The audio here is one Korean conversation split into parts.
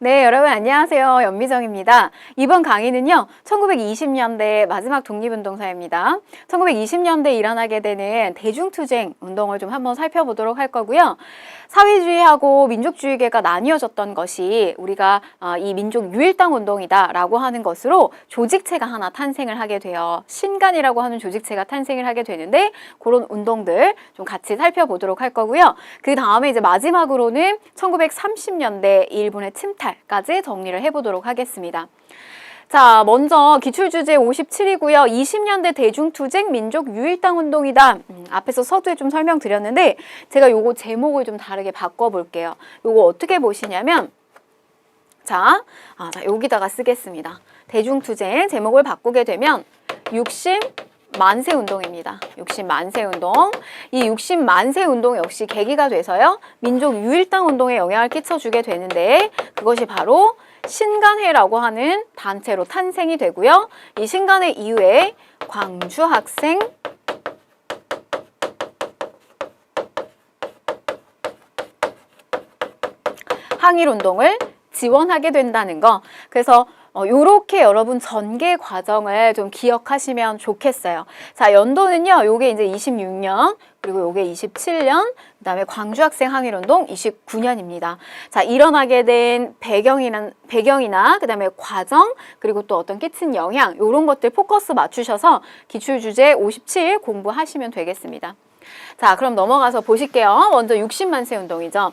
네, 여러분 안녕하세요. 연미정입니다. 이번 강의는요, 1920년대 마지막 독립운동사입니다. 1920년대에 일어나게 되는 대중투쟁 운동을 좀 한번 살펴보도록 할 거고요. 사회주의하고 민족주의계가 나뉘어졌던 것이 우리가 이 민족 유일당 운동이다라고 하는 것으로 조직체가 하나 탄생을 하게 돼요. 신간이라고 하는 조직체가 탄생을 하게 되는데 그런 운동들 좀 같이 살펴보도록 할 거고요. 그 다음에 이제 마지막으로는 1930년대 일본의 침탈까지 정리를 해보도록 하겠습니다. 자, 먼저 기출주제 57이고요. 20년대 대중투쟁 민족 유일당 운동이다. 앞에서 서두에 좀 설명드렸는데 제가 요거 제목을 좀 다르게 바꿔볼게요. 요거 어떻게 보시냐면 자, 여기다가 쓰겠습니다. 대중투쟁 제목을 바꾸게 되면 60만세 운동입니다. 60만세 운동. 이 60만세 운동 역시 계기가 돼서요. 민족 유일당 운동에 영향을 끼쳐주게 되는데 그것이 바로 신간회라고 하는 단체로 탄생이 되고요. 이 신간회 이후에 광주학생 항일운동을 지원하게 된다는 거. 그래서 요렇게 여러분 전개 과정을 좀 기억하시면 좋겠어요. 자, 연도는요. 요게 이제 26년, 그리고 요게 27년, 그다음에 광주학생 항일운동 29년입니다. 자, 일어나게 된 배경이나 그다음에 과정, 그리고 또 어떤 끼친 영향, 요런 것들 포커스 맞추셔서 기출주제 57 공부하시면 되겠습니다. 자, 그럼 넘어가서 보실게요. 먼저 60만세 운동이죠.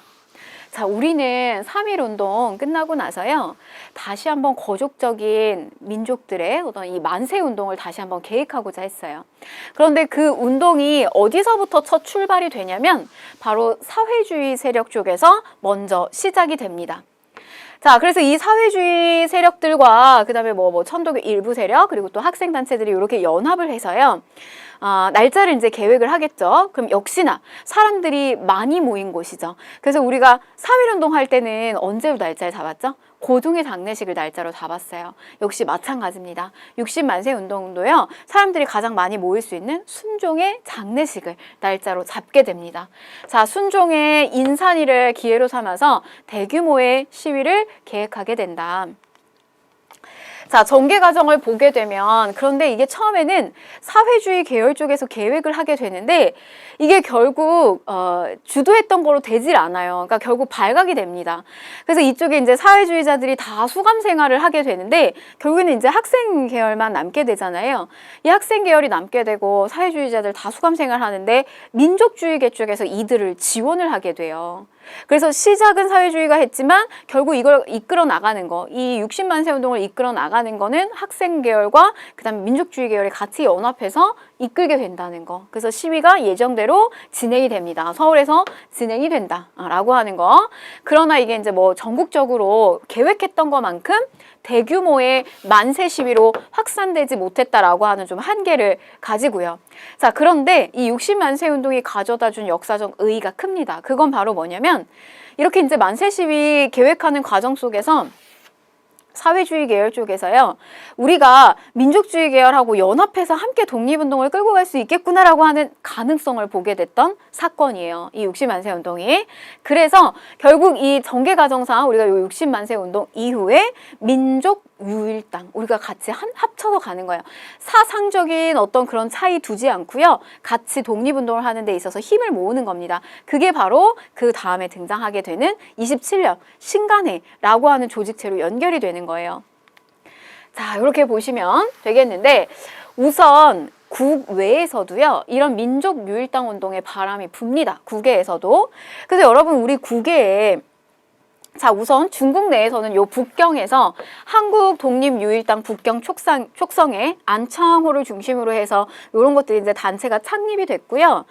자, 우리는 3.1운동 끝나고 나서요. 다시 한번 거족적인 민족들의 어떤 이 만세운동을 다시 한번 계획하고자 했어요. 그런데 그 운동이 어디서부터 첫 출발이 되냐면 바로 사회주의 세력 쪽에서 먼저 시작이 됩니다. 자, 그래서 이 사회주의 세력들과 그 다음에 천도교 일부 세력 그리고 또 학생단체들이 이렇게 연합을 해서요. 날짜를 이제 계획을 하겠죠. 그럼 역시나 사람들이 많이 모인 곳이죠. 그래서 우리가 3.1운동 할 때는 언제로 날짜를 잡았죠? 고종의 장례식을 날짜로 잡았어요. 역시 마찬가지입니다. 60만세 운동도요. 사람들이 가장 많이 모일 수 있는 순종의 장례식을 날짜로 잡게 됩니다. 자, 순종의 인산일을 기회로 삼아서 대규모의 시위를 계획하게 된다. 자, 전개 과정을 보게 되면 그런데 이게 처음에는 사회주의 계열 쪽에서 계획을 하게 되는데 이게 결국 주도했던 거로 되질 않아요. 그러니까 결국 발각이 됩니다. 그래서 이쪽에 이제 사회주의자들이 다 수감 생활을 하게 되는데 결국에는 이제 학생 계열만 남게 되잖아요. 이 학생 계열이 남게 되고 사회주의자들 다 수감 생활하는데 민족주의계 쪽에서 이들을 지원을 하게 돼요. 그래서 시작은 사회주의가 했지만 결국 이걸 이끌어 나가는 거, 이 60만세 운동을 이끌어 나가는 거는 학생 계열과 그다음에 민족주의 계열이 같이 연합해서 이끌게 된다는 거. 그래서 시위가 예정대로 진행이 됩니다. 서울에서 진행이 된다라고 하는 거. 그러나 이게 이제 전국적으로 계획했던 것만큼 대규모의 만세 시위로 확산되지 못했다라고 하는 좀 한계를 가지고요. 자, 그런데 이 60만세 운동이 가져다 준 역사적 의의가 큽니다. 그건 바로 뭐냐면 이렇게 이제 만세 시위 계획하는 과정 속에서 사회주의 계열 쪽에서요. 우리가 민족주의 계열하고 연합해서 함께 독립운동을 끌고 갈 수 있겠구나라고 하는 가능성을 보게 됐던 사건이에요. 이 60만세 운동이. 그래서 결국 이 전개 과정상 우리가 이 60만세 운동 이후에 민족 유일당 우리가 같이 합쳐서 가는 거예요. 사상적인 어떤 그런 차이 두지 않고요. 같이 독립운동을 하는 데 있어서 힘을 모으는 겁니다. 그게 바로 그 다음에 등장하게 되는 27년 신간회라고 하는 조직체로 연결이 되는 거예요. 자, 이렇게 보시면 되겠는데 우선 국외에서도요. 이런 민족 유일당 운동의 바람이 붑니다. 국외에서도. 그래서 여러분 우리 국외에 자, 우선 중국 내에서는 요 북경에서 한국 독립유일당 북경 촉성회 안창호를 중심으로 해서 이런 것들이 이제 단체가 창립이 됐고요.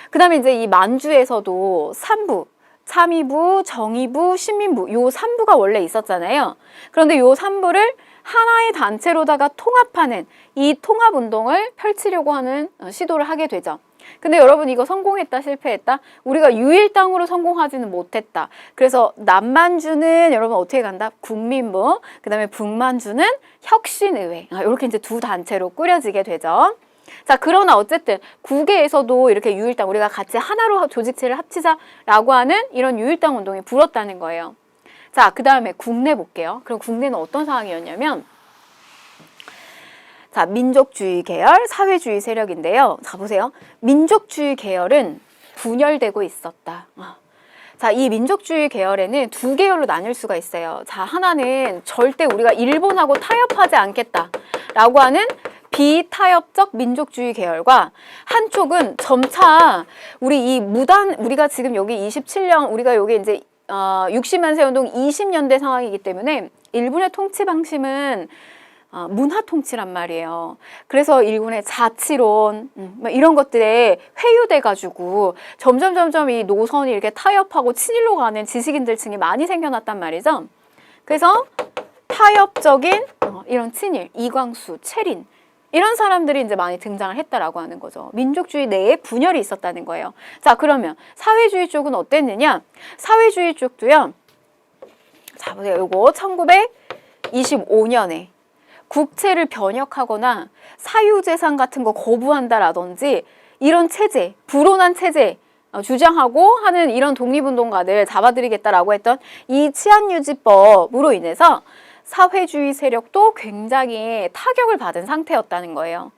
그 다음에 이제 이 만주에서도 3부, 참의부, 정의부, 신민부 요 3부가 원래 있었잖아요. 그런데 요 3부를 하나의 단체로다가 통합하는 이 통합운동을 펼치려고 하는 시도를 하게 되죠. 근데 여러분 이거 성공했다 실패했다? 우리가 유일당으로 성공하지는 못했다. 그래서 남만주는 여러분 어떻게 간다? 국민부, 그 다음에 북만주는 혁신의회 이렇게 이제 두 단체로 꾸려지게 되죠. 자, 그러나 어쨌든 국외에서도 이렇게 유일당 우리가 같이 하나로 조직체를 합치자라고 하는 이런 유일당 운동이 불었다는 거예요. 자, 그 다음에 국내 볼게요. 그럼 국내는 어떤 상황이었냐면, 자, 민족주의 계열, 사회주의 세력인데요. 자, 보세요. 민족주의 계열은 분열되고 있었다. 자, 이 민족주의 계열에는 두 계열로 나뉠 수가 있어요. 자, 하나는 절대 우리가 일본하고 타협하지 않겠다라고 하는 비타협적 민족주의 계열과, 한쪽은 점차 우리가 지금 여기 27년, 우리가 여기 이제 60만 세운동 20년대 상황이기 때문에 일본의 통치 방식은 문화 통치란 말이에요. 그래서 일본의 자치론 이런 것들에 회유돼 가지고 점점 이 노선이 이렇게 타협하고 친일로 가는 지식인들층이 많이 생겨났단 말이죠. 그래서 타협적인 이런 친일, 이광수, 채린 이런 사람들이 이제 많이 등장을 했다라고 하는 거죠. 민족주의 내에 분열이 있었다는 거예요. 자, 그러면 사회주의 쪽은 어땠느냐? 사회주의 쪽도요. 자, 보세요. 요거 1925년에 국채를 변역하거나 사유재산 같은 거 거부한다라든지 이런 체제, 불온한 체제 주장하고 하는 이런 독립운동가들 잡아들이겠다라고 했던 이 치안유지법으로 인해서 사회주의 세력도 굉장히 타격을 받은 상태였다는 거예요.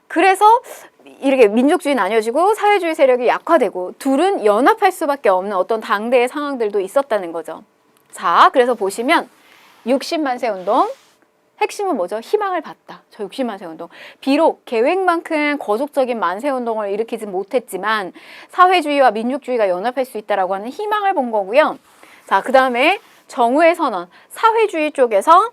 그래서 이렇게 민족주의 나뉘어지고 사회주의 세력이 약화되고 둘은 연합할 수밖에 없는 어떤 당대의 상황들도 있었다는 거죠. 자, 그래서 보시면 60만세 운동, 핵심은 뭐죠? 희망을 봤다. 저 60만세 운동. 비록 계획만큼 거속적인 만세 운동을 일으키지 못했지만 사회주의와 민족주의가 연합할 수 있다라고 하는 희망을 본 거고요. 자, 그 다음에 정우의 선언, 사회주의 쪽에서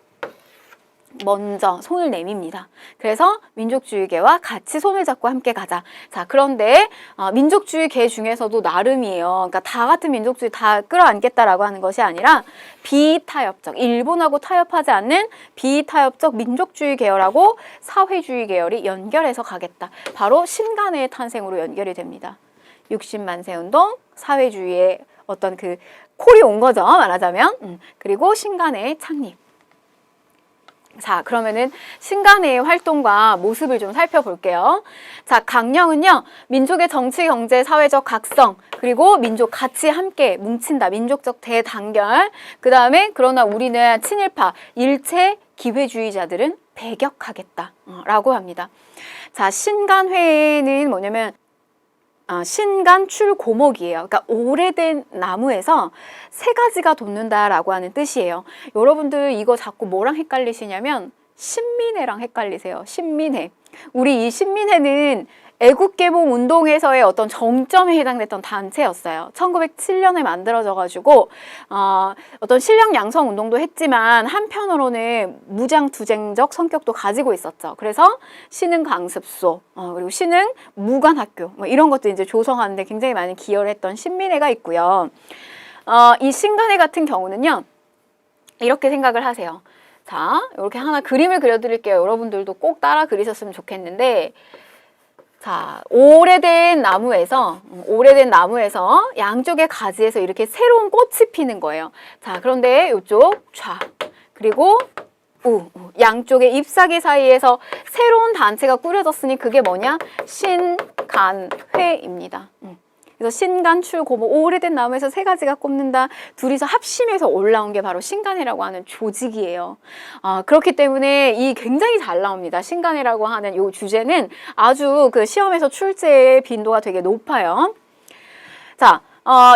먼저 손을 내밉니다. 그래서 민족주의계와 같이 손을 잡고 함께 가자. 자, 그런데 민족주의계 중에서도 나름이에요. 그러니까 다 같은 민족주의 다 끌어안겠다라고 하는 것이 아니라 비타협적, 일본하고 타협하지 않는 비타협적 민족주의 계열하고 사회주의 계열이 연결해서 가겠다. 바로 신간의 탄생으로 연결이 됩니다. 60만세 운동, 사회주의의 어떤 그 콜이 온 거죠, 말하자면. 그리고 신간의 창립. 자, 그러면은 신간의 활동과 모습을 좀 살펴볼게요. 자, 강령은요, 민족의 정치, 경제, 사회적 각성, 그리고 민족 같이 함께 뭉친다. 민족적 대단결. 그 다음에 그러나 우리는 친일파, 일체 기회주의자들은 배격하겠다. 라고 합니다. 자, 신간회는 뭐냐면 신간 출고목이에요. 그러니까 오래된 나무에서 세 가지가 돋는다라고 하는 뜻이에요. 여러분들 이거 자꾸 뭐랑 헷갈리시냐면 신민회랑 헷갈리세요. 신민회. 우리 이 신민회는 애국개봉 운동에서의 어떤 정점에 해당됐던 단체였어요. 1907년에 만들어져가지고 어떤 실력 양성 운동도 했지만 한편으로는 무장투쟁적 성격도 가지고 있었죠. 그래서 신흥 강습소 그리고 신흥 무관학교 뭐 이런 것도 이제 조성하는데 굉장히 많이 기여를 했던 신민회가 있고요. 이 신간회 같은 경우는요, 이렇게 생각을 하세요. 자, 이렇게 하나 그림을 그려드릴게요. 여러분들도 꼭 따라 그리셨으면 좋겠는데, 자, 오래된 나무에서 양쪽의 가지에서 이렇게 새로운 꽃이 피는 거예요. 자, 그런데 이쪽 좌 그리고 양쪽의 잎사귀 사이에서 새로운 단체가 꾸려졌으니 그게 뭐냐? 신간회입니다. 그래서 신간 출고목, 오래된 나무에서 세 가지가 꼽는다. 둘이서 합심해서 올라온 게 바로 신간회라고 하는 조직이에요. 그렇기 때문에 이 굉장히 잘 나옵니다. 신간회라고 하는 이 주제는 아주 그 시험에서 출제 빈도가 되게 높아요. 자,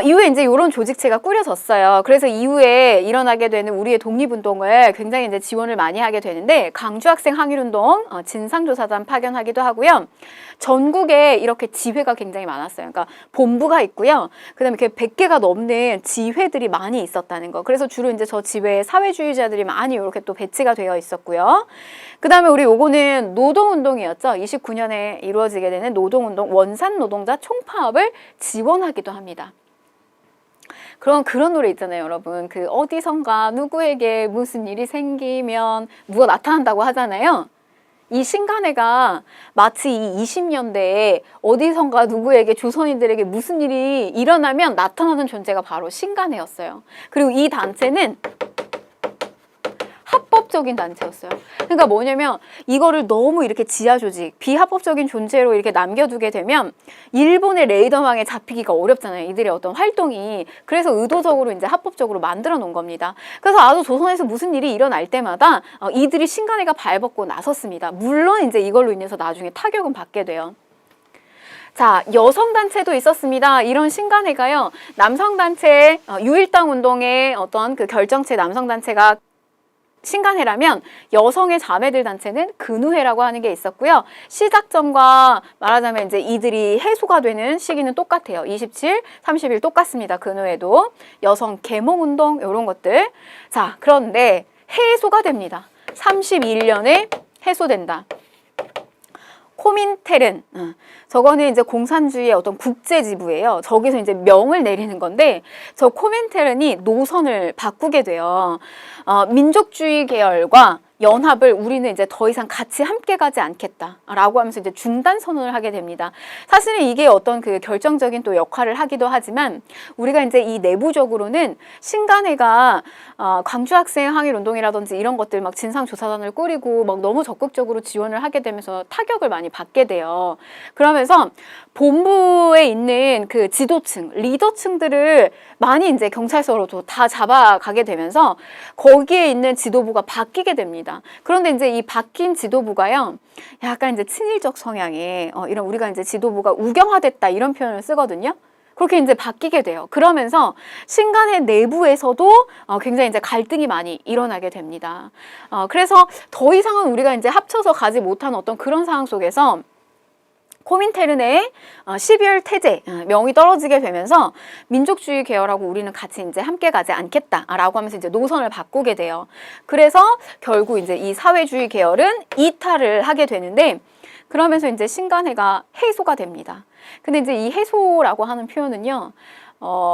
이후에 이제 이런 조직체가 꾸려졌어요. 그래서 이후에 일어나게 되는 우리의 독립운동을 굉장히 이제 지원을 많이 하게 되는데, 강주학생 항일운동, 진상조사단 파견하기도 하고요. 전국에 이렇게 지회가 굉장히 많았어요. 그러니까 본부가 있고요. 그 다음에 이렇게 100개가 넘는 지회들이 많이 있었다는 거. 그래서 주로 이제 저 지회에 사회주의자들이 많이 이렇게 또 배치가 되어 있었고요. 그 다음에 우리 요거는 노동운동이었죠. 29년에 이루어지게 되는 노동운동, 원산 노동자 총파업을 지원하기도 합니다. 그런 노래 있잖아요, 여러분. 그 어디선가 누구에게 무슨 일이 생기면 누가 나타난다고 하잖아요. 이 신간회가 마치 이 20년대에 어디선가 누구에게 조선인들에게 무슨 일이 일어나면 나타나는 존재가 바로 신간회였어요. 그리고 이 단체는 비합법적인 단체였어요. 그러니까 뭐냐면 이거를 너무 이렇게 지하 조직, 비합법적인 존재로 이렇게 남겨두게 되면 일본의 레이더망에 잡히기가 어렵잖아요. 이들의 어떤 활동이. 그래서 의도적으로 이제 합법적으로 만들어 놓은 겁니다. 그래서 아주 조선에서 무슨 일이 일어날 때마다 이들이 신간회가 발벗고 나섰습니다. 물론 이제 이걸로 인해서 나중에 타격은 받게 돼요. 자, 여성단체도 있었습니다. 이런 신간회가요, 남성단체, 유일당 운동의 어떤 그 결정체 남성단체가 신간회라면 여성의 자매들 단체는 근우회라고 하는 게 있었고요. 시작점과 말하자면 이제 이들이 해소가 되는 시기는 똑같아요. 27, 30일 똑같습니다. 근우회도. 여성 계몽운동 이런 것들. 자, 그런데 해소가 됩니다. 31년에 해소된다. 코민테른, 저거는 이제 공산주의의 어떤 국제지부예요. 저기서 이제 명을 내리는 건데, 저 코민테른이 노선을 바꾸게 돼요. 민족주의 계열과 연합을 우리는 이제 더 이상 같이 함께 가지 않겠다라고 하면서 이제 중단 선언을 하게 됩니다. 사실은 이게 어떤 그 결정적인 또 역할을 하기도 하지만, 우리가 이제 이 내부적으로는 신간회가 광주 학생 항일 운동이라든지 이런 것들 막 진상조사단을 꾸리고 막 너무 적극적으로 지원을 하게 되면서 타격을 많이 받게 돼요. 그러면서 본부에 있는 그 지도층, 리더층들을 많이 이제 경찰서로도 다 잡아가게 되면서 거기에 있는 지도부가 바뀌게 됩니다. 그런데 이제 이 바뀐 지도부가요, 약간 이제 친일적 성향의 이런, 우리가 이제 지도부가 우경화됐다 이런 표현을 쓰거든요. 그렇게 이제 바뀌게 돼요. 그러면서 신간회 내부에서도 굉장히 이제 갈등이 많이 일어나게 됩니다. 그래서 더 이상은 우리가 이제 합쳐서 가지 못한 어떤 그런 상황 속에서 코민테른의 12월 태제 명이 떨어지게 되면서 민족주의 계열하고 우리는 같이 이제 함께 가지 않겠다라고 하면서 이제 노선을 바꾸게 돼요. 그래서 결국 이제 이 사회주의 계열은 이탈을 하게 되는데, 그러면서 이제 신간회가 해소가 됩니다. 근데 이제 이 해소라고 하는 표현은요,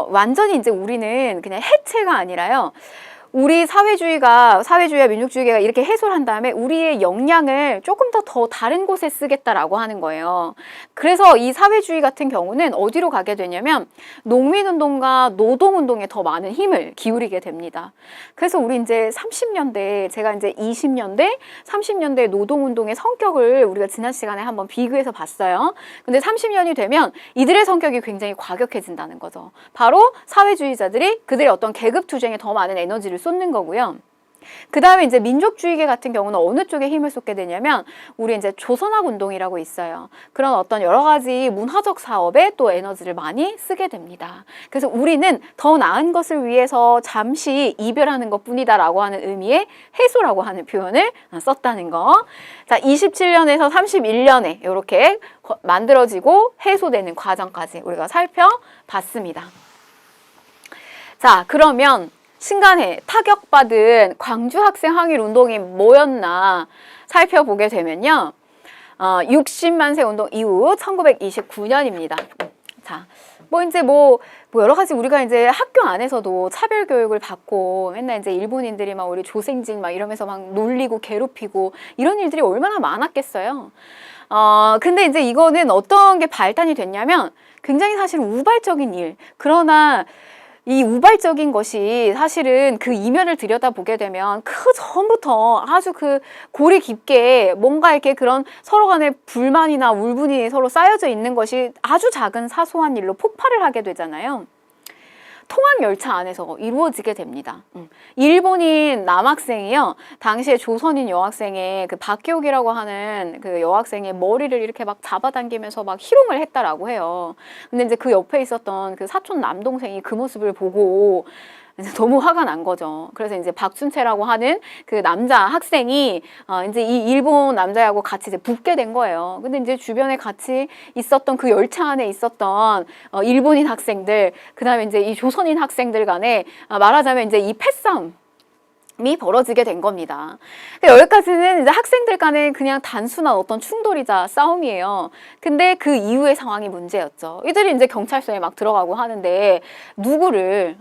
완전히 이제 우리는 그냥 해체가 아니라요, 우리 사회주의와 민족주의가 이렇게 해소를 한 다음에 우리의 역량을 조금 더 다른 곳에 쓰겠다라고 하는 거예요. 그래서 이 사회주의 같은 경우는 어디로 가게 되냐면 농민운동과 노동운동에 더 많은 힘을 기울이게 됩니다. 그래서 우리 이제 30년대, 제가 이제 20년대, 30년대 노동운동의 성격을 우리가 지난 시간에 한번 비교해서 봤어요. 근데 30년이 되면 이들의 성격이 굉장히 과격해진다는 거죠. 바로 사회주의자들이 그들의 어떤 계급투쟁에 더 많은 에너지를 쏟는 거고요. 그 다음에 이제 민족주의계 같은 경우는 어느 쪽에 힘을 쏟게 되냐면, 우리 이제 조선학 운동이라고 있어요. 그런 어떤 여러 가지 문화적 사업에 또 에너지를 많이 쓰게 됩니다. 그래서 우리는 더 나은 것을 위해서 잠시 이별하는 것 뿐이다라고 하는 의미의 해소라고 하는 표현을 썼다는 거. 자, 27년에서 31년에 이렇게 만들어지고 해소되는 과정까지 우리가 살펴봤습니다. 자, 그러면 신간회 타격받은 광주 학생 항일 운동이 뭐였나 살펴보게 되면요, 60만 세 운동 이후 1929년입니다. 자, 뭐 여러 가지 우리가 이제 학교 안에서도 차별 교육을 받고 맨날 이제 일본인들이 막 우리 조생진 막 이러면서 막 놀리고 괴롭히고 이런 일들이 얼마나 많았겠어요. 근데 이제 이거는 어떤 게 발단이 됐냐면 굉장히 사실 우발적인 일, 그러나 이 우발적인 것이 사실은 그 이면을 들여다보게 되면 그 전부터 아주 그 골이 깊게 뭔가 이렇게 그런 서로 간의 불만이나 울분이 서로 쌓여져 있는 것이 아주 작은 사소한 일로 폭발을 하게 되잖아요. 통학열차 안에서 이루어지게 됩니다. 일본인 남학생이요, 당시에 조선인 여학생의 그 박기옥이라고 하는 그 여학생의 머리를 이렇게 막 잡아당기면서 막 희롱을 했다라고 해요. 근데 이제 그 옆에 있었던 그 사촌 남동생이 그 모습을 보고 이제 너무 화가 난 거죠. 그래서 이제 박준채라고 하는 그 남자 학생이 이제 이 일본 남자하고 같이 이제 붙게 된 거예요. 근데 이제 주변에 같이 있었던 그 열차 안에 있었던 일본인 학생들, 그 다음에 이제 이 조선인 학생들 간에 말하자면 이제 이 패싸움이 벌어지게 된 겁니다. 여기까지는 이제 학생들 간에 그냥 단순한 어떤 충돌이자 싸움이에요. 근데 그 이후의 상황이 문제였죠. 이들이 이제 경찰서에 막 들어가고 하는데 누구를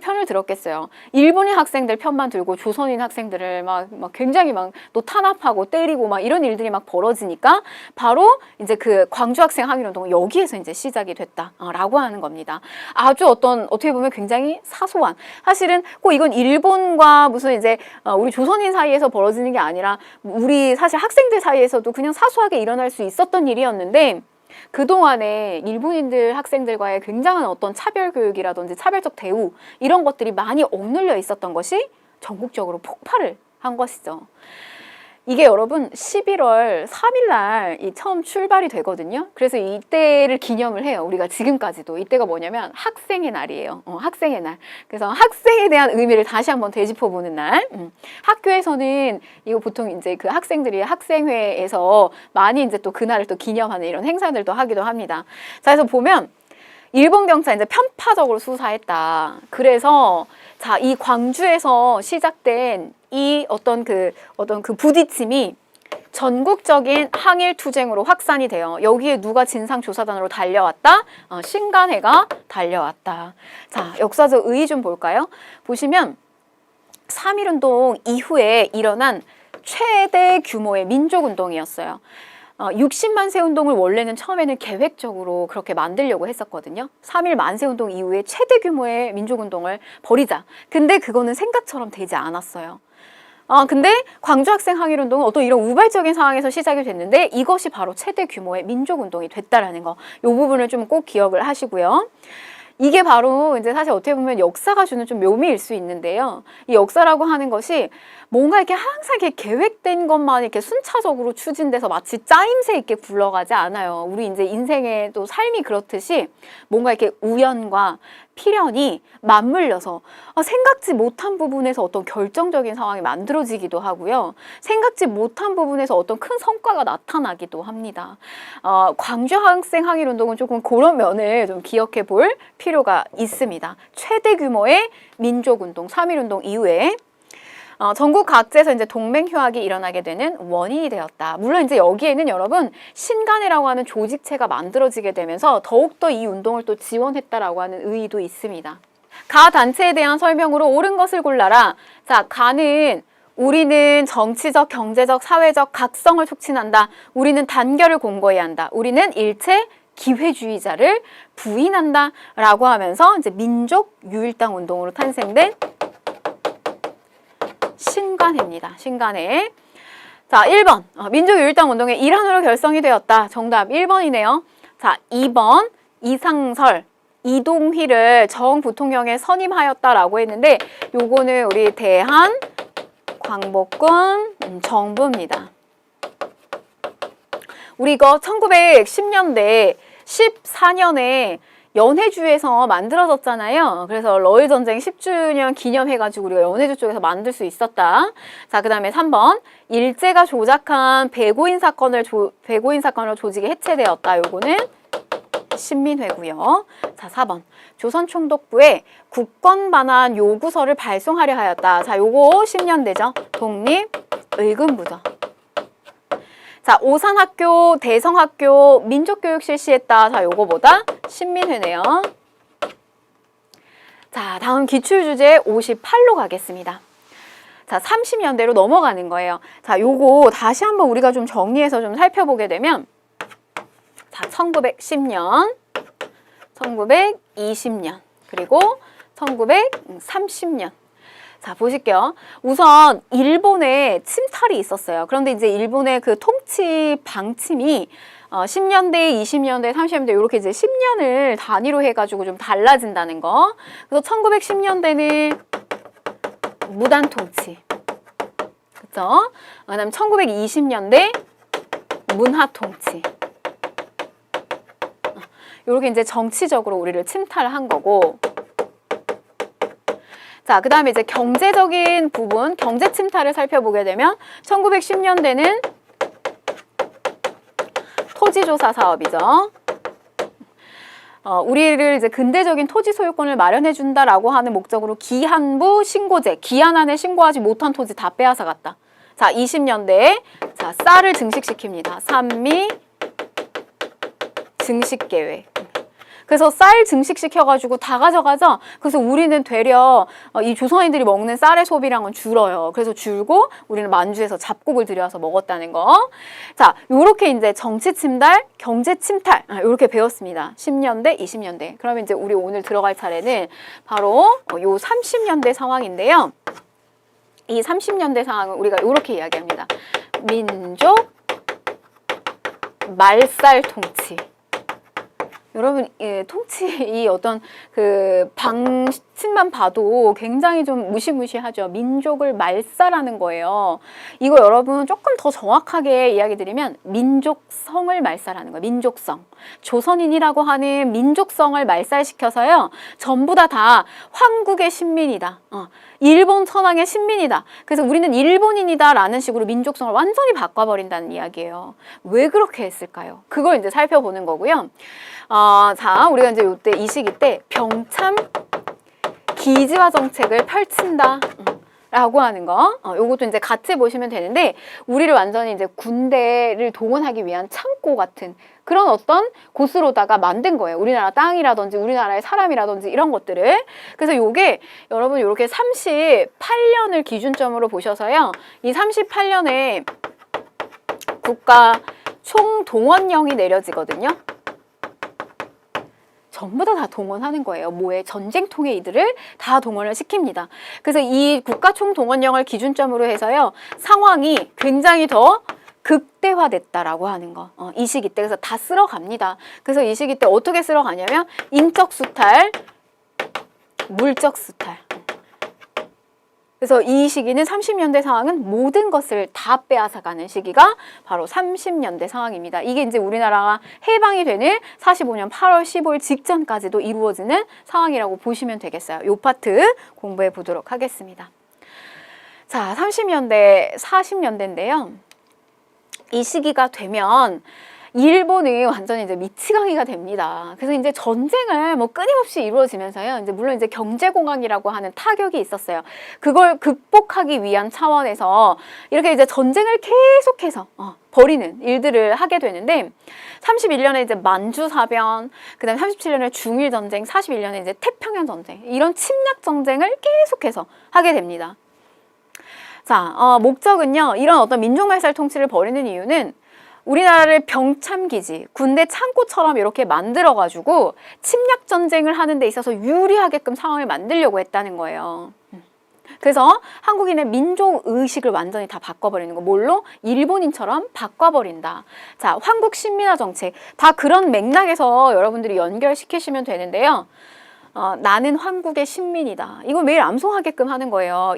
편을 들었겠어요. 일본인 학생들 편만 들고 조선인 학생들을 막 굉장히 막 또 탄압하고 때리고 막 이런 일들이 막 벌어지니까 바로 이제 그 광주 학생 항일 운동은 여기에서 이제 시작이 됐다라고 하는 겁니다. 아주 어떻게 보면 굉장히 사소한, 사실은 꼭 이건 일본과 무슨 무슨 이제 우리 조선인 사이에서 벌어지는 게 아니라 우리 사실 학생들 사이에서도 그냥 사소하게 일어날 수 있었던 일이었는데 그동안에 일본인들 학생들과의 굉장한 어떤 차별 교육이라든지 차별적 대우 이런 것들이 많이 억눌려 있었던 것이 전국적으로 폭발을 한 것이죠. 이게 여러분 11월 3일 날 처음 출발이 되거든요. 그래서 이때를 기념을 해요. 우리가 지금까지도. 이때가 뭐냐면 학생의 날이에요. 학생의 날. 그래서 학생에 대한 의미를 다시 한번 되짚어보는 날. 학교에서는 이거 보통 이제 그 학생들이 학생회에서 많이 이제 또 그날을 또 기념하는 이런 행사들도 하기도 합니다. 자, 그래서 보면 일본 경찰이 이제 편파적으로 수사했다. 그래서 자, 이 광주에서 시작된 이 어떤 그 부딪힘이 전국적인 항일 투쟁으로 확산이 돼요. 여기에 누가 진상조사단으로 달려왔다? 신간회가 달려왔다. 자, 역사적 의의 좀 볼까요? 보시면 3.1운동 이후에 일어난 최대 규모의 민족운동이었어요. 60만 세 운동을 원래는 처음에는 계획적으로 그렇게 만들려고 했었거든요. 3.1 만세 운동 이후에 최대 규모의 민족운동을 벌이자. 근데 그거는 생각처럼 되지 않았어요. 근데 광주 학생 항일운동은 어떤 이런 우발적인 상황에서 시작이 됐는데 이것이 바로 최대 규모의 민족운동이 됐다라는 거. 이 부분을 좀 꼭 기억을 하시고요. 이게 바로 이제 사실 어떻게 보면 역사가 주는 좀 묘미일 수 있는데요. 이 역사라고 하는 것이 뭔가 이렇게 항상 이렇게 계획된 것만 이렇게 순차적으로 추진돼서 마치 짜임새 있게 굴러가지 않아요. 우리 이제 인생의 또 삶이 그렇듯이 뭔가 이렇게 우연과 필연이 맞물려서 생각지 못한 부분에서 어떤 결정적인 상황이 만들어지기도 하고요. 생각지 못한 부분에서 어떤 큰 성과가 나타나기도 합니다. 광주 학생 항일운동은 조금 그런 면을 좀 기억해 볼 필요가 있습니다. 최대 규모의 민족운동, 3.1운동 이후에 전국 각지에서 이제 동맹휴학이 일어나게 되는 원인이 되었다. 물론 이제 여기에는 여러분 신간회라고 하는 조직체가 만들어지게 되면서 더욱더 이 운동을 또 지원했다라고 하는 의의도 있습니다. 가 단체에 대한 설명으로 옳은 것을 골라라. 자, 가는 우리는 정치적, 경제적, 사회적 각성을 촉진한다. 우리는 단결을 공고해야 한다. 우리는 일체 기회주의자를 부인한다. 라고 하면서 이제 민족 유일당 운동으로 탄생된 신간회입니다. 신간회. 자, 1번. 민족유일당 운동의 일환으로 결성이 되었다. 정답 1번이네요. 자, 2번. 이상설, 이동휘를 정부통령에 선임하였다라고 했는데 요거는 우리 대한 광복군 정부입니다. 우리 이거 1910년대 14년에 연해주에서 만들어졌잖아요. 그래서 러일전쟁 10주년 기념해가지고 우리가 연해주 쪽에서 만들 수 있었다. 자, 그 다음에 3번. 일제가 조작한 배고인 사건을 조직이 해체되었다. 요거는 신민회고요. 자, 4번. 조선총독부에 국권 반환 요구서를 발송하려 하였다. 자, 요거 10년대죠. 독립의금부죠. 자, 오산학교, 대성학교, 민족교육 실시했다. 자, 요거보다 신민회네요. 자, 다음 기출주제 58로 가겠습니다. 자, 30년대로 넘어가는 거예요. 자, 요거 다시 한번 우리가 좀 정리해서 좀 살펴보게 되면 자, 1910년, 1920년, 그리고 1930년. 자, 보실게요. 우선 일본에 침탈이 있었어요. 그런데 이제 일본의 그 통치 방침이 10년대, 20년대, 30년대 이렇게 이제 10년을 단위로 해가지고 좀 달라진다는 거. 그래서 1910년대는 무단 통치. 그쵸? 그다음에 1920년대 문화 통치. 이렇게 이제 정치적으로 우리를 침탈한 거고. 자, 그 다음에 이제 경제적인 부분, 경제 침탈을 살펴보게 되면 1910년대는 토지조사 사업이죠. 우리를 이제 근대적인 토지 소유권을 마련해 준다라고 하는 목적으로 기한부 신고제, 기한 안에 신고하지 못한 토지 다 빼앗아 갔다. 자, 20년대에 자, 쌀을 증식시킵니다. 산미 증식계획. 그래서 쌀 증식시켜가지고 다 가져가죠. 그래서 우리는 되려 이 조선인들이 먹는 쌀의 소비량은 줄어요. 그래서 줄고 우리는 만주에서 잡곡을 들여와서 먹었다는 거. 자, 요렇게 이제 정치 침탈, 경제 침탈 요렇게 배웠습니다. 10년대, 20년대. 그러면 이제 우리 오늘 들어갈 차례는 바로 요 30년대 상황인데요. 이 30년대 상황은 우리가 이렇게 이야기합니다. 민족 말살 통치. 여러분, 예, 통치 이 어떤 그 방침만 봐도 굉장히 좀 무시무시하죠. 민족을 말살하는 거예요. 이거 여러분 조금 더 정확하게 이야기 드리면 민족성을 말살하는 거예요. 민족성. 조선인이라고 하는 민족성을 말살시켜서요. 전부 다 황국의 신민이다. 일본 천황의 신민이다. 그래서 우리는 일본인이다 라는 식으로 민족성을 완전히 바꿔버린다는 이야기예요. 왜 그렇게 했을까요? 그걸 이제 살펴보는 거고요. 자, 우리가 이제 이때 이 시기 때 병참 기지화 정책을 펼친다. 라고 하는 거. 요것도 이제 같이 보시면 되는데, 우리를 완전히 이제 군대를 동원하기 위한 창고 같은 그런 어떤 곳으로다가 만든 거예요. 우리나라 땅이라든지 우리나라의 사람이라든지 이런 것들을. 그래서 요게 여러분 이렇게 38년을 기준점으로 보셔서요. 이 38년에 국가 총동원령이 내려지거든요. 전부 다 동원하는 거예요. 뭐에? 전쟁통에 이들을 다 동원을 시킵니다. 그래서 이 국가총동원령을 기준점으로 해서요. 상황이 굉장히 더 극대화됐다라고 하는 거. 이 시기 때 그래서 다 쓸어갑니다. 그래서 이 시기 때 어떻게 쓸어가냐면 인적 수탈, 물적 수탈. 그래서 이 시기는 30년대 상황은 모든 것을 다 빼앗아가는 시기가 바로 30년대 상황입니다. 이게 이제 우리나라가 해방이 되는 45년 8월 15일 직전까지도 이루어지는 상황이라고 보시면 되겠어요. 이 파트 공부해 보도록 하겠습니다. 자, 30년대, 40년대인데요. 이 시기가 되면 일본이 완전히 이제 미치광이가 됩니다. 그래서 이제 전쟁을 뭐 끊임없이 이루어지면서요. 이제 물론 이제 경제공황이라고 하는 타격이 있었어요. 그걸 극복하기 위한 차원에서 이렇게 이제 전쟁을 계속해서 벌이는 일들을 하게 되는데 31년에 이제 만주사변, 그다음에 37년에 중일전쟁, 41년에 이제 태평양 전쟁 이런 침략 전쟁을 계속해서 하게 됩니다. 자, 목적은요. 이런 어떤 민족말살 통치를 벌이는 이유는 우리나라를 병참기지, 군대 창고처럼 이렇게 만들어가지고 침략 전쟁을 하는 데 있어서 유리하게끔 상황을 만들려고 했다는 거예요. 그래서 한국인의 민족의식을 완전히 다 바꿔버리는 거. 뭘로? 일본인처럼 바꿔버린다. 자, 황국 신민화 정책. 다 그런 맥락에서 여러분들이 연결시키시면 되는데요. 나는 황국의 신민이다. 이거 매일 암송하게끔 하는 거예요.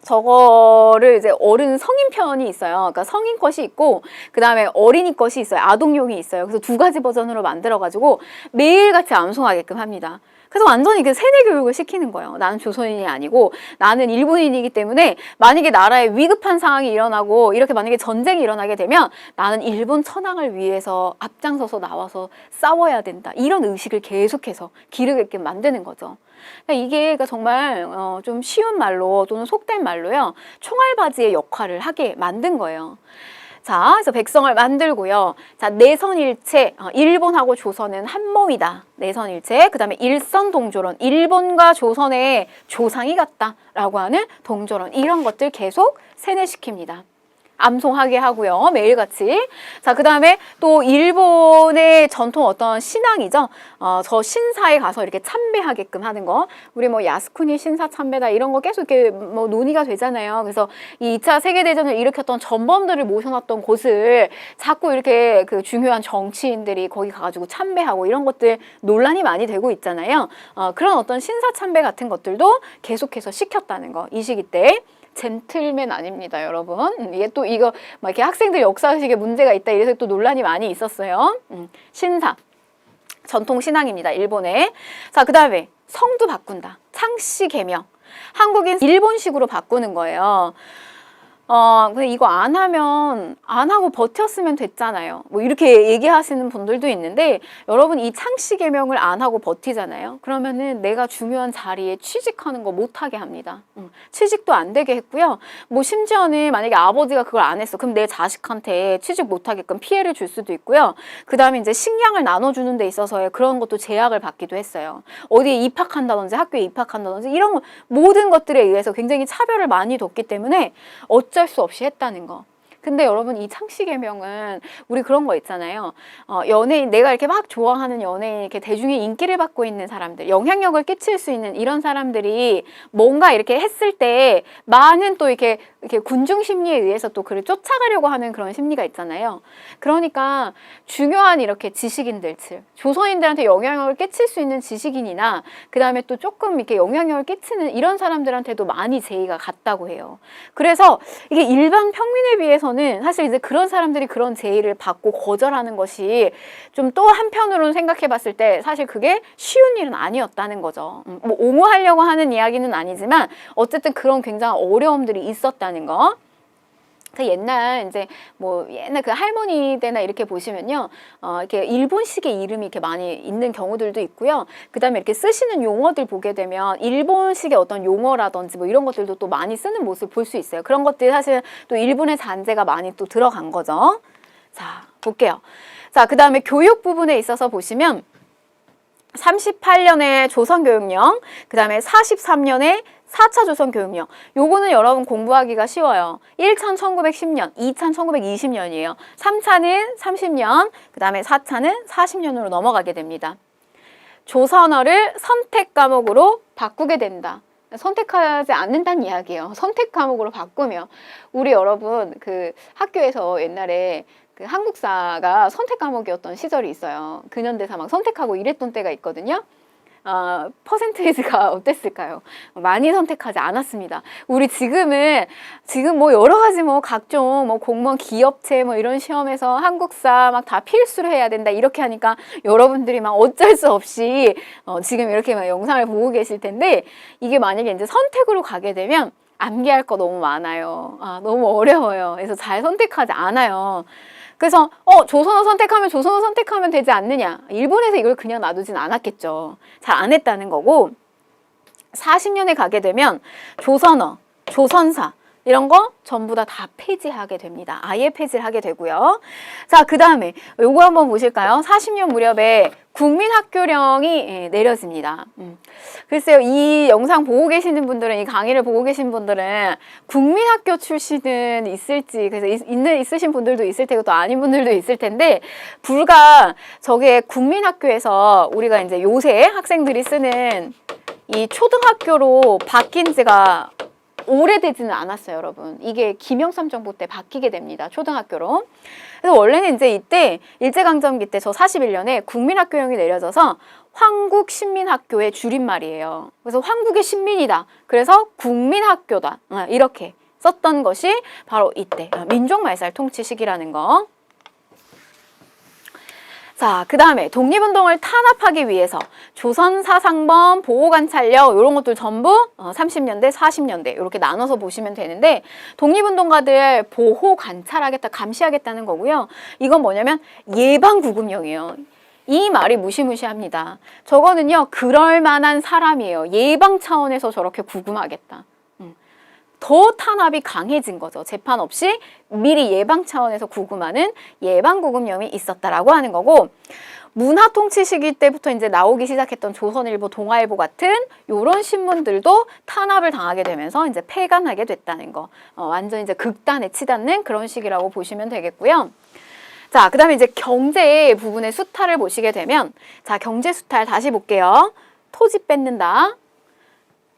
저거를 이제 어른 성인 편이 있어요. 그러니까 성인 것이 있고 그 다음에 어린이 것이 있어요. 아동용이 있어요. 그래서 두 가지 버전으로 만들어가지고 매일같이 암송하게끔 합니다. 그래서 완전히 그 세뇌 교육을 시키는 거예요. 나는 조선인이 아니고 나는 일본인이기 때문에 만약에 나라에 위급한 상황이 일어나고 이렇게 만약에 전쟁이 일어나게 되면 나는 일본 천황을 위해서 앞장서서 나와서 싸워야 된다. 이런 의식을 계속해서 기르게끔 만드는 거죠. 이게 정말 좀 쉬운 말로 또는 속된 말로요. 총알바지의 역할을 하게 만든 거예요. 자, 그래서 백성을 만들고요. 자, 내선일체, 일본하고 조선은 한 몸이다. 내선일체, 그 다음에 일선동조론, 일본과 조선의 조상이 같다라고 하는 동조론, 이런 것들 계속 세뇌시킵니다. 암송하게 하고요. 매일같이. 자, 그 다음에 또 일본의 전통 어떤 신앙이죠. 저 신사에 가서 이렇게 참배하게끔 하는 거. 우리 뭐 야스쿠니 신사 참배다 이런 거 계속 이렇게 뭐 논의가 되잖아요. 그래서 이 2차 세계대전을 일으켰던 전범들을 모셔놨던 곳을 자꾸 이렇게 그 중요한 정치인들이 거기 가가지고 참배하고 이런 것들 논란이 많이 되고 있잖아요. 그런 어떤 신사 참배 같은 것들도 계속해서 시켰다는 거. 이 시기 때. 젠틀맨 아닙니다, 여러분. 이게 또 이거 막 이렇게 학생들 역사의식에 문제가 있다 이래서 또 논란이 많이 있었어요. 신사, 전통 신앙입니다, 일본에. 자, 그 다음에 성도 바꾼다. 창씨 개명. 한국인 일본식으로 바꾸는 거예요. 근데 이거 안 하고 버텼으면 됐잖아요. 뭐 이렇게 얘기하시는 분들도 있는데 여러분 이 창씨 개명을 안 하고 버티잖아요. 그러면은 내가 중요한 자리에 취직하는 거 못하게 합니다. 취직도 안 되게 했고요. 뭐 심지어는 만약에 아버지가 그걸 안 했어. 그럼 내 자식한테 취직 못하게끔 피해를 줄 수도 있고요. 그 다음에 이제 식량을 나눠주는 데 있어서의 그런 것도 제약을 받기도 했어요. 어디에 입학한다든지 학교에 입학한다든지 이런 모든 것들에 의해서 굉장히 차별을 많이 뒀기 때문에 어쩔 수 없이 했다는 거. 근데 여러분 이 창씨개명은 우리 그런 거 있잖아요. 연예인, 내가 이렇게 막 좋아하는 연예인, 이렇게 대중의 인기를 받고 있는 사람들, 영향력을 끼칠 수 있는 이런 사람들이 뭔가 이렇게 했을 때 많은 또 이렇게 군중 심리에 의해서 또 그를 쫓아가려고 하는 그런 심리가 있잖아요. 그러니까 중요한 이렇게 지식인들, 조선인들한테 영향력을 끼칠 수 있는 지식인이나 그 다음에 또 조금 이렇게 영향력을 끼치는 이런 사람들한테도 많이 제의가 갔다고 해요. 그래서 이게 일반 평민에 비해서는 사실 이제 그런 사람들이 그런 제의를 받고 거절하는 것이 좀 또 한편으로는 생각해 봤을 때 사실 그게 쉬운 일은 아니었다는 거죠. 뭐 옹호하려고 하는 이야기는 아니지만 어쨌든 그런 굉장한 어려움들이 있었다는 거. 옛날 이제 뭐 옛날 그 할머니 때나 이렇게 보시면요, 이렇게 일본식의 이름이 이렇게 많이 있는 경우들도 있고요. 그 다음에 이렇게 쓰시는 용어들 보게 되면 일본식의 어떤 용어라든지 뭐 이런 것들도 또 많이 쓰는 모습을 볼 수 있어요. 그런 것들이 사실 또 일본의 잔재가 많이 또 들어간 거죠. 자, 볼게요. 자, 그 다음에 교육 부분에 있어서 보시면 38년에 조선교육령, 그 다음에 43년에 4차 조선교육령. 요거는 여러분 공부하기가 쉬워요. 1차는 1910년, 2차는 1920년이에요. 3차는 30년, 그 다음에 4차는 40년으로 넘어가게 됩니다. 조선어를 선택 과목으로 바꾸게 된다. 선택하지 않는다는 이야기예요. 선택 과목으로 바꾸면. 우리 여러분 그 학교에서 옛날에 그 한국사가 선택 과목이었던 시절이 있어요. 근현대사 막 선택하고 이랬던 때가 있거든요. 퍼센테이지가 어땠을까요? 많이 선택하지 않았습니다. 우리 지금 뭐 여러 가지 뭐 각종 뭐 공무원 기업체 뭐 이런 시험에서 한국사 막 다 필수로 해야 된다 이렇게 하니까 여러분들이 막 어쩔 수 없이 지금 이렇게 막 영상을 보고 계실 텐데, 이게 만약에 이제 선택으로 가게 되면 암기할 거 너무 많아요. 너무 어려워요. 그래서 잘 선택하지 않아요. 그래서 조선어 선택하면 되지 않느냐. 일본에서 이걸 그냥 놔두진 않았겠죠. 잘 안 했다는 거고, 40년에 가게 되면 조선어, 조선사 이런 거 전부 다 폐지하게 됩니다. 아예 폐지를 하게 되고요. 자, 그 다음에 요거 한번 보실까요? 40년 무렵에 국민학교령이 내려집니다. 글쎄요, 이 영상 보고 계시는 분들은, 이 강의를 보고 계신 분들은 국민학교 출신은 있을지, 그래서 있으신 분들도 있을 테고 또 아닌 분들도 있을 텐데, 불과 저게 국민학교에서 우리가 이제 요새 학생들이 쓰는 이 초등학교로 바뀐 지가 오래되지는 않았어요, 여러분. 이게 김영삼 정부 때 바뀌게 됩니다, 초등학교로. 그래서 원래는 이제 이때 일제강점기 때 저 41년에 국민학교령이 내려져서 황국신민학교의 줄임말이에요. 그래서 황국의 신민이다. 그래서 국민학교다. 이렇게 썼던 것이 바로 이때 민족말살 통치 시기라는 거. 자, 그 다음에 독립운동을 탄압하기 위해서 조선사상범, 보호관찰력 이런 것들 전부 30년대, 40년대 이렇게 나눠서 보시면 되는데, 독립운동가들 보호관찰하겠다, 감시하겠다는 거고요. 이건 뭐냐면 예방구금령이에요. 이 말이 무시무시합니다. 저거는요, 그럴 만한 사람이에요. 예방 차원에서 저렇게 구금하겠다. 더 탄압이 강해진 거죠. 재판 없이 미리 예방 차원에서 구금하는 예방구금령이 있었다라고 하는 거고, 문화통치 시기 때부터 이제 나오기 시작했던 조선일보, 동아일보 같은 요런 신문들도 탄압을 당하게 되면서 이제 폐간하게 됐다는 거. 완전 이제 극단에 치닫는 그런 시기라고 보시면 되겠고요. 자, 그 다음에 이제 경제 부분의 수탈을 보시게 되면, 자, 경제 수탈 다시 볼게요. 토지 뺏는다.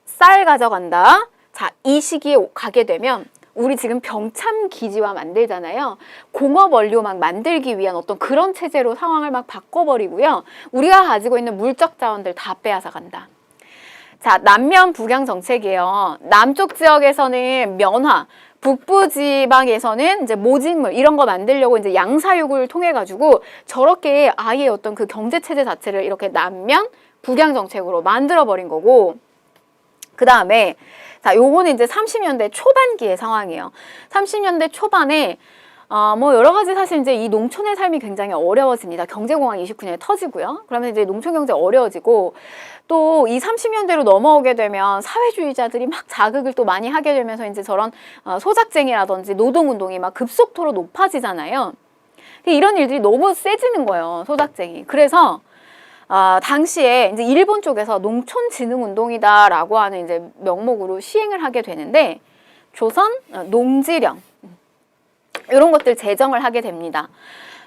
쌀 가져간다. 자, 이 시기에 가게 되면 우리 지금 병참 기지화 만들잖아요. 공업 원료 막 만들기 위한 어떤 그런 체제로 상황을 막 바꿔버리고요. 우리가 가지고 있는 물적 자원들 다 빼앗아 간다. 자, 남면 북양 정책이에요. 남쪽 지역에서는 면화, 북부 지방에서는 이제 모직물 이런 거 만들려고 이제 양사육을 통해 가지고 저렇게 아예 어떤 그 경제 체제 자체를 이렇게 남면 북양 정책으로 만들어 버린 거고, 그 다음에 자, 요거는 이제 30년대 초반기의 상황이에요. 30년대 초반에 뭐 여러 가지 사실 이제 이 농촌의 삶이 굉장히 어려워집니다. 경제공황 29년에 터지고요. 그러면 이제 농촌 경제 어려워지고, 또 이 30년대로 넘어오게 되면 사회주의자들이 막 자극을 또 많이 하게 되면서 이제 저런 소작쟁이라든지 노동운동이 막 급속도로 높아지잖아요. 이런 일들이 너무 세지는 거예요, 소작쟁이. 그래서 당시에 이제 일본 쪽에서 농촌진흥운동이다라고 하는 이제 명목으로 시행을 하게 되는데, 조선 농지령, 이런 것들 제정을 하게 됩니다.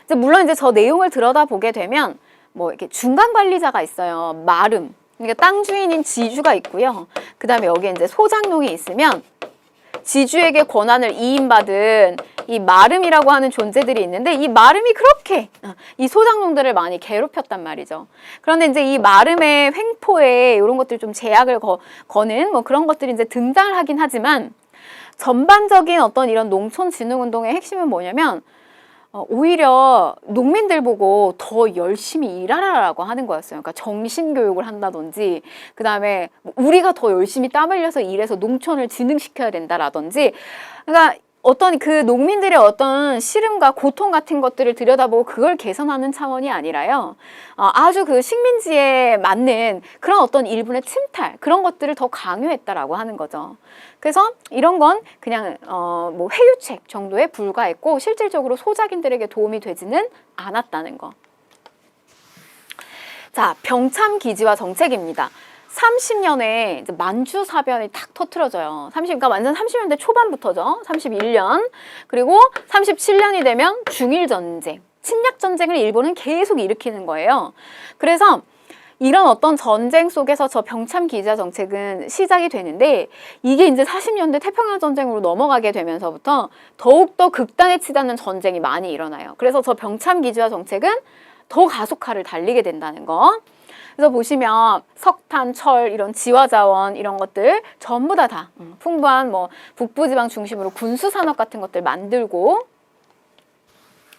물론 이제 저 내용을 들여다보게 되면 뭐 이렇게 중간 관리자가 있어요. 마름. 그러니까 땅 주인인 지주가 있고요. 그 다음에 여기에 이제 소장농이 있으면 지주에게 권한을 이임받은 이 마름이라고 하는 존재들이 있는데 이 마름이 그렇게 이 소장농들을 많이 괴롭혔단 말이죠. 그런데 이제 이 마름의 횡포에 이런 것들 좀 제약을 거는 뭐 그런 것들이 이제 등장을 하긴 하지만 전반적인 어떤 이런 농촌진흥운동의 핵심은 뭐냐면 오히려 농민들 보고 더 열심히 일하라라고 하는 거였어요. 그러니까 정신교육을 한다든지, 그 다음에 우리가 더 열심히 땀 흘려서 일해서 농촌을 진흥시켜야 된다라든지, 그러니까 어떤 그 농민들의 어떤 시름과 고통 같은 것들을 들여다보고 그걸 개선하는 차원이 아니라요. 아주 그 식민지에 맞는 그런 어떤 일본의 침탈, 그런 것들을 더 강요했다라고 하는 거죠. 그래서 이런 건 그냥 뭐 회유책 정도에 불과했고 실질적으로 소작인들에게 도움이 되지는 않았다는 거. 자, 병참기지와 정책입니다. 30년에 이제 만주사변이 탁 터트려져요. 그러니까 완전 30년대 초반부터죠. 31년. 그리고 37년이 되면 중일전쟁, 침략전쟁을 일본은 계속 일으키는 거예요. 그래서 이런 어떤 전쟁 속에서 저 병참기지와 정책은 시작이 되는데 이게 이제 40년대 태평양 전쟁으로 넘어가게 되면서부터 더욱더 극단에 치닫는 전쟁이 많이 일어나요. 그래서 저 병참기지와 정책은 더 가속화를 달리게 된다는 거. 그래서 보시면 석탄, 철, 이런 지화자원 이런 것들 전부 다 풍부한 뭐 북부지방 중심으로 군수산업 같은 것들 만들고,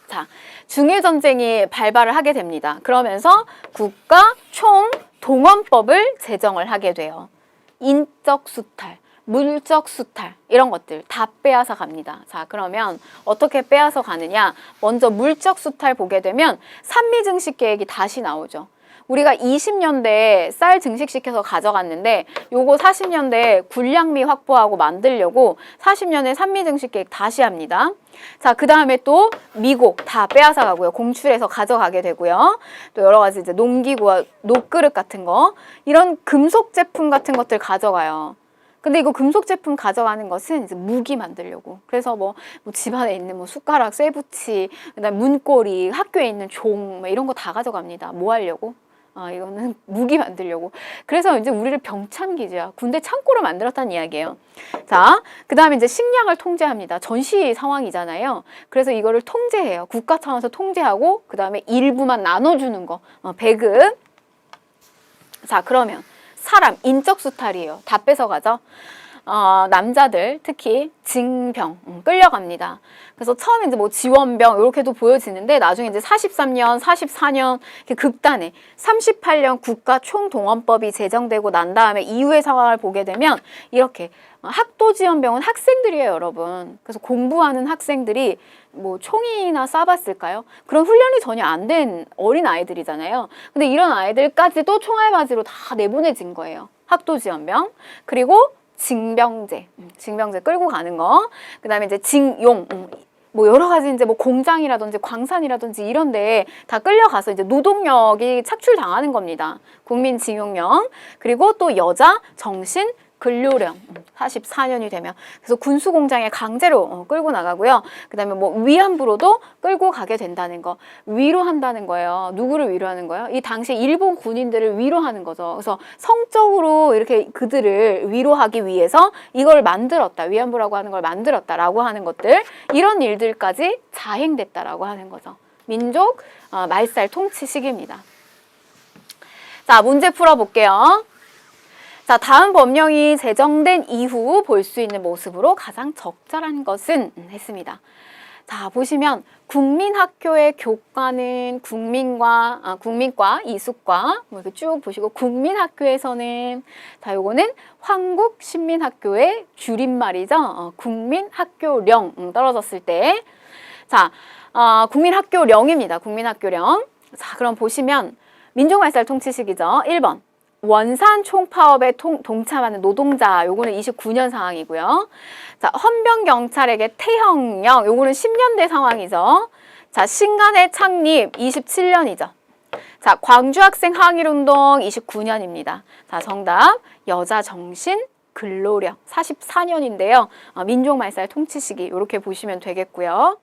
자, 중일전쟁이 발발을 하게 됩니다. 그러면서 국가 총동원법을 제정을 하게 돼요. 인적 수탈, 물적 수탈 이런 것들 다 빼앗아 갑니다. 자, 그러면 어떻게 빼앗아 가느냐? 먼저 물적 수탈 보게 되면 산미증식 계획이 다시 나오죠. 우리가 20년대에 쌀 증식시켜서 가져갔는데 요거 40년대에 군량미 확보하고 만들려고 40년에 산미 증식 계획 다시 합니다. 자, 그 다음에 또 미국 다 빼앗아 가고요. 공출해서 가져가게 되고요. 또 여러 가지 이제 농기구와 녹그릇 같은 거, 이런 금속 제품 같은 것들 가져가요. 근데 이거 금속 제품 가져가는 것은 이제 무기 만들려고. 그래서 뭐 집안에 있는 뭐 숟가락, 쇠붙이, 그다음 문고리, 학교에 있는 종, 뭐 이런 거 다 가져갑니다. 뭐 하려고? 이거는 무기 만들려고. 그래서 이제 우리를 병참기지야, 군대 창고로 만들었다는 이야기예요. 자, 그 다음에 이제 식량을 통제합니다. 전시 상황이잖아요. 그래서 이거를 통제해요. 국가 차원에서 통제하고, 그 다음에 일부만 나눠주는 거, 배급. 자, 그러면 사람, 인적 수탈이에요. 다 뺏어가죠. 남자들 특히 징병 끌려갑니다. 그래서 처음에 이제 뭐 지원병 이렇게도 보여지는데 나중에 이제 43년, 44년 이렇게 극단에 38년 국가 총동원법이 제정되고 난 다음에 이후의 상황을 보게 되면 이렇게 학도 지원병은 학생들이에요, 여러분. 그래서 공부하는 학생들이 뭐 총이나 쏴봤을까요? 그런 훈련이 전혀 안 된 어린 아이들이잖아요. 근데 이런 아이들까지도 총알바지로 다 내보내진 거예요. 학도 지원병. 그리고 징병제 끌고 가는 거. 그 다음에 이제 징용, 뭐 여러 가지 이제 뭐 공장이라든지 광산이라든지 이런 데에 다 끌려가서 이제 노동력이 착출당하는 겁니다. 국민징용령. 그리고 또 여자 정신 근로령 44년이 되면, 그래서 군수공장에 강제로 끌고 나가고요. 그 다음에 뭐 위안부로도 끌고 가게 된다는 거. 위로한다는 거예요. 누구를 위로하는 거예요? 이 당시 일본 군인들을 위로하는 거죠. 그래서 성적으로 이렇게 그들을 위로하기 위해서 이걸 만들었다, 위안부라고 하는 걸 만들었다라고 하는 것들, 이런 일들까지 자행됐다라고 하는 거죠. 민족 말살 통치 시기입니다. 자, 문제 풀어볼게요. 자, 다음 법령이 제정된 이후 볼 수 있는 모습으로 가장 적절한 것은 했습니다. 자, 보시면 국민학교의 교과는 국민과 이수과 뭐 이렇게 쭉 보시고, 국민학교에서는 자, 요거는 황국신민학교의 줄임말이죠. 국민학교령 떨어졌을 때, 자, 국민학교령입니다. 국민학교령. 자, 그럼 보시면 민족말살 통치 시기죠. 1번. 원산 총파업에 동참하는 노동자, 요거는 29년 상황이고요. 자, 헌병경찰에게 태형령, 요거는 10년대 상황이죠. 자, 신간의 창립 27년이죠. 자, 광주학생 항일운동 29년입니다. 자, 정답 여자 정신 근로령 44년인데요. 민족말살 통치 시기 이렇게 보시면 되겠고요.